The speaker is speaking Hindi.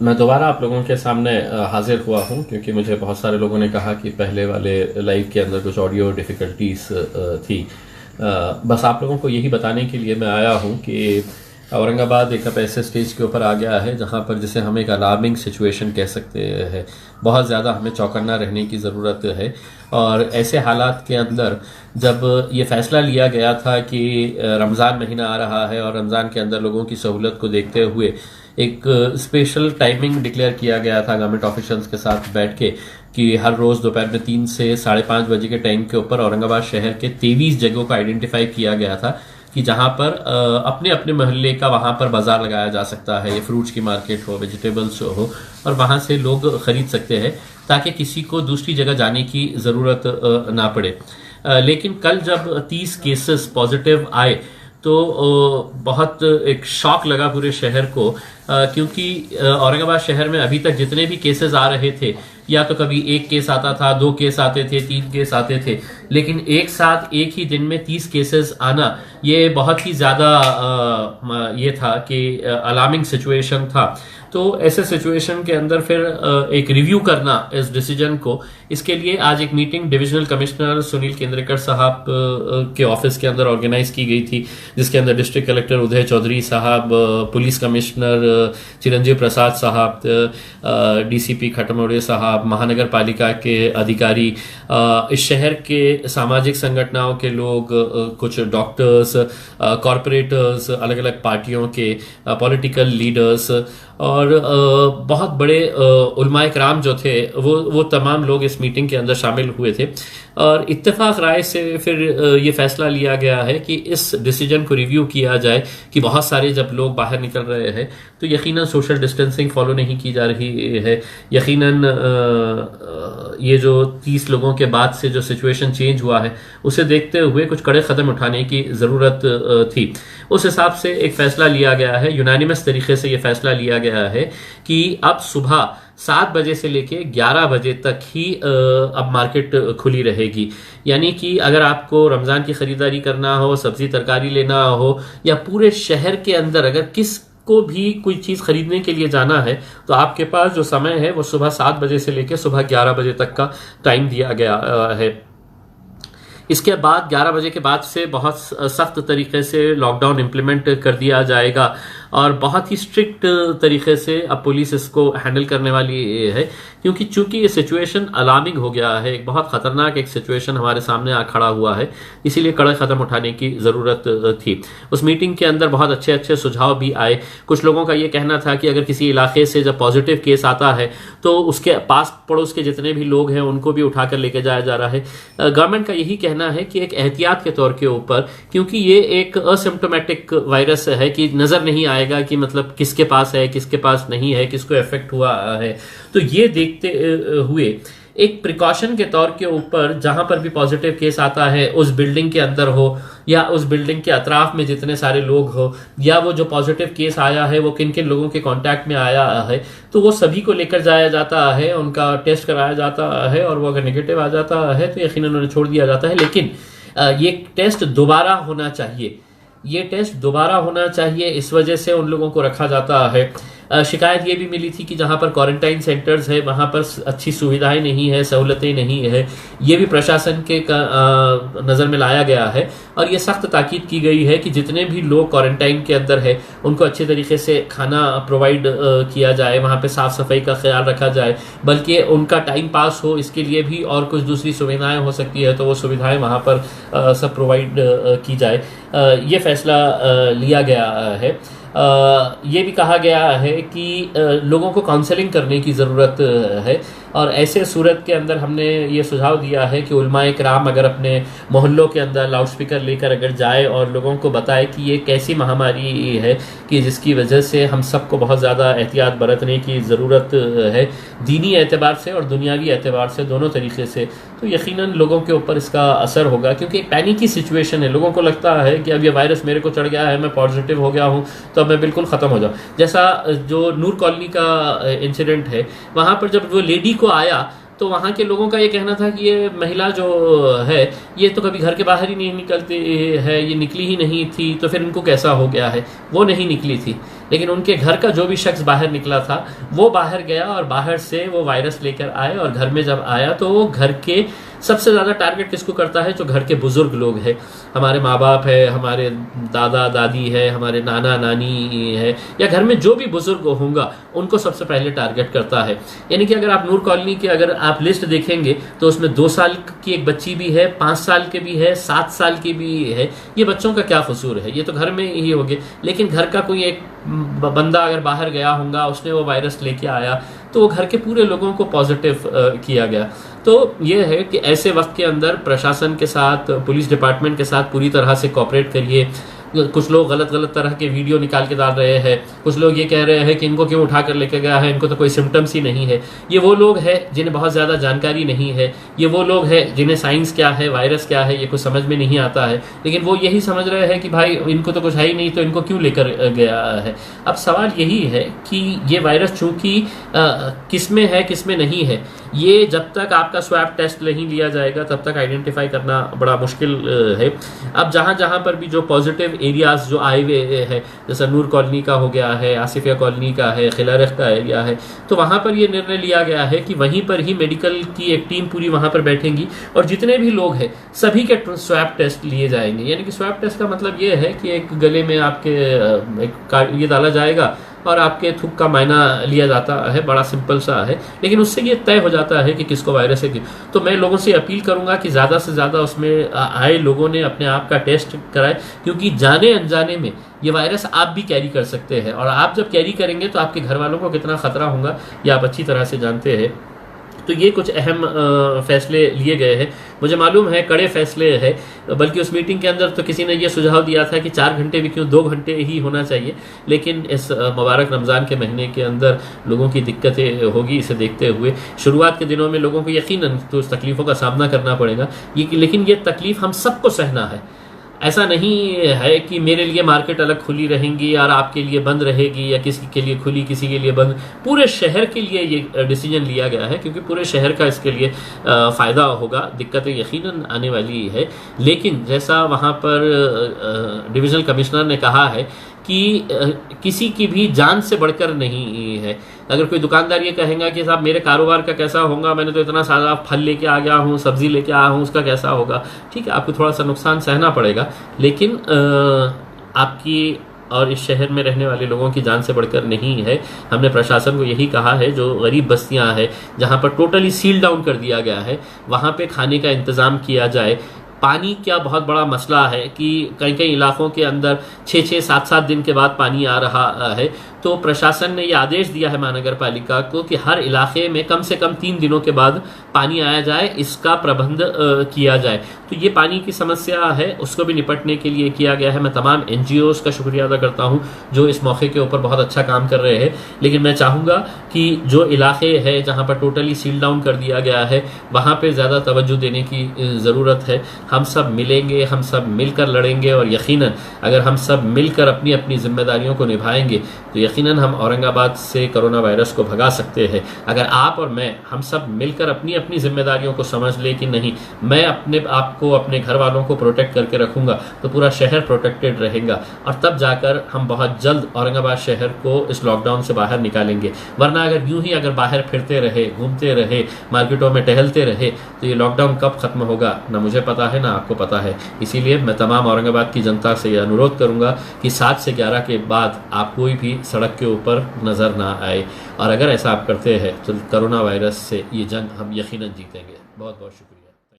मैं दोबारा आप लोगों के सामने हाजिर हुआ हूं क्योंकि मुझे बहुत सारे लोगों ने कहा कि पहले वाले लाइव के अंदर कुछ ऑडियो डिफ़िकल्टीज थी। बस आप लोगों को यही बताने के लिए मैं आया हूं कि औरंगाबाद एक अब ऐसे स्टेज के ऊपर आ गया है जहां पर जिसे हम एक अलार्मिंग सिचुएशन कह सकते हैं। बहुत ज़्यादा हमें चौकन्ना रहने की ज़रूरत है। और ऐसे हालात के अंदर जब ये फैसला लिया गया था कि रमज़ान महीना आ रहा है और रमज़ान के अंदर लोगों की सहूलत को देखते हुए एक स्पेशल टाइमिंग डिक्लेयर किया गया था गवर्नमेंट ऑफिशियल्स के साथ बैठ के कि हर रोज़ दोपहर में 3 से 5:30 बजे के टाइम के ऊपर औरंगाबाद शहर के 23 जगहों को आइडेंटिफाई किया गया था कि जहां पर अपने अपने मोहल्ले का वहां पर बाजार लगाया जा सकता है। ये फ्रूट्स की मार्केट हो, वेजिटेबल्स हो, और वहां से लोग खरीद सकते हैं ताकि किसी को दूसरी जगह जाने की ज़रूरत ना पड़े। लेकिन कल जब 30 केसेस पॉजिटिव आए तो बहुत एक शॉक लगा पूरे शहर को, क्योंकि औरंगाबाद शहर में अभी तक जितने भी केसेस आ रहे थे या तो कभी 1 केस आता था, 2 केस आते थे, 3 केस आते थे, लेकिन एक साथ एक ही दिन में 30 केसेस आना ये बहुत ही ज़्यादा ये था कि अलार्मिंग सिचुएशन था। तो ऐसे सिचुएशन के अंदर फिर एक रिव्यू करना इस डिसीजन को, इसके लिए आज एक meeting divisional commissioner Sunil Kendrekar साहब के ऑफिस के अंदर ऑर्गेनाइज की गई थी, जिसके अंदर डिस्ट्रिक्ट कलेक्टर उदय चौधरी साहब, पुलिस कमिश्नर चिरंजीव प्रसाद साहब, डीसीपी खटमौड़े साहब, महानगर पालिका के अधिकारी, इस शहर के सामाजिक संगठनों के लोग, कुछ डॉक्टर्स, कॉरपोरेटर्स, अलग अलग पार्टियों के पॉलिटिकल लीडर्स और बहुत बड़े उलमाए कराम जो थे वो तमाम लोग इस मीटिंग के अंदर शामिल हुए थे। और इत्तेफाक राय से फिर ये फैसला लिया गया है कि इस डिसीजन को रिव्यू किया जाए कि बहुत सारे जब लोग बाहर निकल रहे हैं तो यकीनन सोशल डिस्टेंसिंग फॉलो नहीं की जा रही है। यकीनन ये जो 30 लोगों के बाद से जो सिचुएशन चेंज हुआ है उसे देखते हुए कुछ कड़े कदम उठाने की ज़रूरत थी। उस हिसाब से एक फैसला लिया गया है, यूनानिमस तरीके से ये फैसला लिया गया है कि अब सुबह 7 बजे से लेके 11 बजे तक ही अब मार्केट खुली रहेगी। यानी कि अगर आपको रमज़ान की ख़रीदारी करना हो, सब्जी तरकारी लेना हो, या पूरे शहर के अंदर अगर किस को भी कोई चीज़ खरीदने के लिए जाना है तो आपके पास जो समय है वो सुबह 7 बजे से लेकर सुबह 11 बजे तक का टाइम दिया गया है। इसके बाद 11 बजे के बाद से बहुत सख्त तरीके से लॉकडाउन इम्प्लीमेंट कर दिया जाएगा और बहुत ही स्ट्रिक्ट तरीके से अब पुलिस इसको हैंडल करने वाली है, क्योंकि चूंकि ये सिचुएशन अलार्मिंग हो गया है, एक बहुत खतरनाक एक सिचुएशन हमारे सामने आ खड़ा हुआ है, इसीलिए कड़े कदम उठाने की ज़रूरत थी। उस मीटिंग के अंदर बहुत अच्छे अच्छे सुझाव भी आए। कुछ लोगों का ये कहना था कि अगर किसी इलाके से जब पॉजिटिव केस आता है तो उसके पास पड़ोस के जितने भी लोग हैं उनको भी उठा कर लेके जाया जा रहा है। गवर्नमेंट का यही कहना है कि एक एहतियात के तौर के ऊपर, क्योंकि ये एक असिम्प्टोमेटिक वायरस है कि नज़र नहीं आएगा कि मतलब किसके पास है, किसके पास नहीं है, किसको इफेक्ट हुआ है, तो ये देखते हुए एक प्रिकॉशन के तौर के ऊपर जहां पर भी पॉजिटिव केस आता है उस बिल्डिंग के अंदर हो या उस बिल्डिंग के अतराफ में जितने सारे लोग हो, या वो जो पॉजिटिव केस आया है वो किन किन लोगों के कांटेक्ट में आया है, तो वो सभी को लेकर जाया जाता है, उनका टेस्ट कराया जाता है और वो अगर नेगेटिव आ जाता है तो यकीनन उन्हें छोड़ दिया जाता है। लेकिन ये टेस्ट दोबारा होना चाहिए, ये टेस्ट दोबारा होना चाहिए, इस वजह से उन लोगों को रखा जाता है। शिकायत ये भी मिली थी कि जहां पर क्वारंटाइन सेंटर्स है वहां पर अच्छी सुविधाएं नहीं है, सहूलतें नहीं है, ये भी प्रशासन के नज़र में लाया गया है और ये सख्त ताकीद की गई है कि जितने भी लोग क्वारंटाइन के अंदर है उनको अच्छे तरीके से खाना प्रोवाइड किया जाए, वहां पे साफ सफाई का ख्याल रखा जाए, बल्कि उनका टाइम पास हो इसके लिए भी और कुछ दूसरी सुविधाएं हो सकती है तो वो सुविधाएं वहां पर सब प्रोवाइड की जाए। ये फैसला लिया गया है। ये भी कहा गया है कि लोगों को काउंसलिंग करने की ज़रूरत है और ऐसे सूरत के अंदर हमने ये सुझाव दिया है कि उलमाए किराम अगर अपने मोहल्लों के अंदर लाउड स्पीकर लेकर अगर जाए और लोगों को बताए कि ये कैसी महामारी है कि जिसकी वजह से हम सबको बहुत ज़्यादा एहतियात बरतने की ज़रूरत है, दीनी एतबार से और दुनियावी एतबार से, दोनों तरीके से, तो यकीनन लोगों के ऊपर इसका असर होगा। क्योंकि एक पैनिक की सिचुएशन है, लोगों को लगता है कि अब ये वायरस मेरे को चढ़ गया है, मैं पॉजिटिव हो गया हूँ तो अब मैं बिल्कुल ख़त्म हो जाऊँ। जैसा जो नूर कॉलोनी का इंसिडेंट है, वहाँ पर जब वो लेडी को आया तो वहाँ के लोगों का ये कहना था कि ये महिला जो है ये तो कभी घर के बाहर ही नहीं निकलती है, ये निकली ही नहीं थी, तो फिर इनको कैसा हो गया है। वो नहीं निकली थी, लेकिन उनके घर का जो भी शख्स बाहर निकला था वो बाहर गया और बाहर से वो वायरस लेकर आए, और घर में जब आया तो वो घर के सबसे ज़्यादा टारगेट किसको करता है? जो घर के बुजुर्ग लोग हैं, हमारे माँ बाप है, हमारे दादा दादी है, हमारे नाना नानी है, या घर में जो भी बुजुर्ग होगा उनको सबसे पहले टारगेट करता है। यानी कि अगर आप नूर कॉलोनी की अगर आप लिस्ट देखेंगे तो उसमें 2 साल की एक बच्ची भी है, 5 साल के भी है, 7 साल की भी है। ये बच्चों का क्या कसूर है? ये तो घर में ही हो गए। लेकिन घर का कोई एक बंदा अगर बाहर गया होगा, उसने वो वायरस लेके आया, तो वो घर के पूरे लोगों को पॉजिटिव किया गया। तो ये है कि ऐसे वक्त के अंदर प्रशासन के साथ, पुलिस डिपार्टमेंट के साथ पूरी तरह से कोऑपरेट करिए। कुछ लोग गलत तरह के वीडियो निकाल के डाल रहे हैं, कुछ लोग ये कह रहे हैं कि इनको क्यों उठा कर लेके गया है, इनको तो कोई सिम्टम्स ही नहीं है। ये वो लोग हैं जिन्हें बहुत ज़्यादा जानकारी नहीं है, ये वो लोग हैं जिन्हें साइंस क्या है, वायरस क्या है, ये कुछ समझ में नहीं आता है, लेकिन वो यही समझ रहे हैं कि भाई इनको तो कुछ है ही नहीं, तो इनको क्यों लेकर गया है। अब सवाल यही है कि ये वायरस चूँकि किस में है किस में नहीं है, ये जब तक आपका स्वैब टेस्ट नहीं लिया जाएगा तब तक आइडेंटिफाई करना बड़ा मुश्किल है। अब जहाँ जहाँ पर भी जो पॉजिटिव एरियाज जो आए हुए हैं, जैसा नूर कॉलोनी का हो गया है, आसिफिया कॉलोनी का है, खिलारख का एरिया है, तो वहाँ पर ये निर्णय लिया गया है कि वहीं पर ही मेडिकल की एक टीम पूरी वहाँ पर बैठेंगी और जितने भी लोग हैं सभी के स्वैब टेस्ट लिए जाएंगे। यानी कि स्वैब टेस्ट का मतलब ये है कि एक गले में आपके एक ये डाला जाएगा और आपके थूक का मायना लिया जाता है, बड़ा सिंपल सा है, लेकिन उससे ये तय हो जाता है कि किसको वायरस है। तो मैं लोगों से अपील करूंगा कि ज़्यादा से ज़्यादा उसमें आए लोगों ने अपने आप का टेस्ट कराए, क्योंकि जाने अनजाने में ये वायरस आप भी कैरी कर सकते हैं, और आप जब कैरी करेंगे तो आपके घर वालों को कितना ख़तरा होगा ये आप अच्छी तरह से जानते हैं। तो ये कुछ अहम फैसले लिए गए हैं। मुझे मालूम है कड़े फैसले हैं, बल्कि उस मीटिंग के अंदर तो किसी ने ये सुझाव दिया था कि 4 घंटे भी क्यों, 2 घंटे ही होना चाहिए, लेकिन इस मुबारक रमज़ान के महीने के अंदर लोगों की दिक्कतें होगी। इसे देखते हुए शुरुआत के दिनों में लोगों को यकीनन तो उस तकलीफ़ों का सामना करना पड़ेगा, लेकिन ये तकलीफ़ हम सबको सहना है। ऐसा नहीं है कि मेरे लिए मार्केट अलग खुली रहेंगी और आपके लिए बंद रहेगी, या किसी के लिए खुली किसी के लिए बंद। पूरे शहर के लिए ये डिसीजन लिया गया है, क्योंकि पूरे शहर का इसके लिए फ़ायदा होगा। दिक्कतें यकीनन आने वाली है, लेकिन जैसा वहाँ पर डिविजनल कमिश्नर ने कहा है कि किसी की भी जान से बढ़कर नहीं है। अगर कोई दुकानदार ये कहेगा कि साहब मेरे कारोबार का कैसा होगा, मैंने तो इतना सारा फल लेके आ गया हूँ, सब्जी लेके आया हूँ, उसका कैसा होगा, ठीक है आपको थोड़ा सा नुकसान सहना पड़ेगा, लेकिन आपकी और इस शहर में रहने वाले लोगों की जान से बढ़कर नहीं है। हमने प्रशासन को यही कहा है, जो गरीब बस्तियां हैं जहां पर टोटली सील डाउन कर दिया गया है, वहां पे खाने का इंतज़ाम किया जाए। पानी क्या बहुत बड़ा मसला है कि कई कई इलाकों के अंदर 6-6, 7-7 दिन के बाद पानी आ रहा है। तो प्रशासन ने ये आदेश दिया है महानगर पालिका को कि हर इलाके में कम से कम 3 दिनों के बाद पानी आया जाए, इसका प्रबंध किया जाए। तो ये पानी की समस्या है, उसको भी निपटने के लिए किया गया है। मैं तमाम NGOs का शुक्रिया अदा करता हूँ जो इस मौके के ऊपर बहुत अच्छा काम कर रहे हैं, लेकिन मैं चाहूँगा कि जो इलाके हैं जहाँ पर टोटली सील डाउन कर दिया गया है वहाँ पर ज़्यादा तवज्जो देने की ज़रूरत है। हम सब मिलेंगे, हम सब मिलकर लड़ेंगे, और यकीनन अगर हम सब मिलकर अपनी अपनी जिम्मेदारियों को निभाएंगे तो यकीनन हम औरंगाबाद से कोरोना वायरस को भगा सकते हैं। अगर आप और मैं हम सब मिलकर अपनी अपनी जिम्मेदारियों को समझ ले कि नहीं, मैं अपने आप को, अपने घर वालों को प्रोटेक्ट करके रखूंगा, तो पूरा शहर प्रोटेक्टेड रहेगा, और तब जाकर हम बहुत जल्द औरंगाबाद शहर को इस लॉकडाउन से बाहर निकालेंगे। वरना अगर यूं ही अगर बाहर फिरते रहे, घूमते रहे, मार्केटों में टहलते रहे, तो ये लॉकडाउन कब खत्म होगा ना मुझे पता है ना आपको पता है। इसीलिए मैं तमाम औरंगाबाद की जनता से यह अनुरोध करूंगा कि 7 से 11 के बाद आप कोई भी सड़क के ऊपर नज़र ना आए, और अगर ऐसा आप करते हैं तो कोरोना वायरस से ये जंग हम यकीनन जीतेंगे। बहुत बहुत शुक्रिया।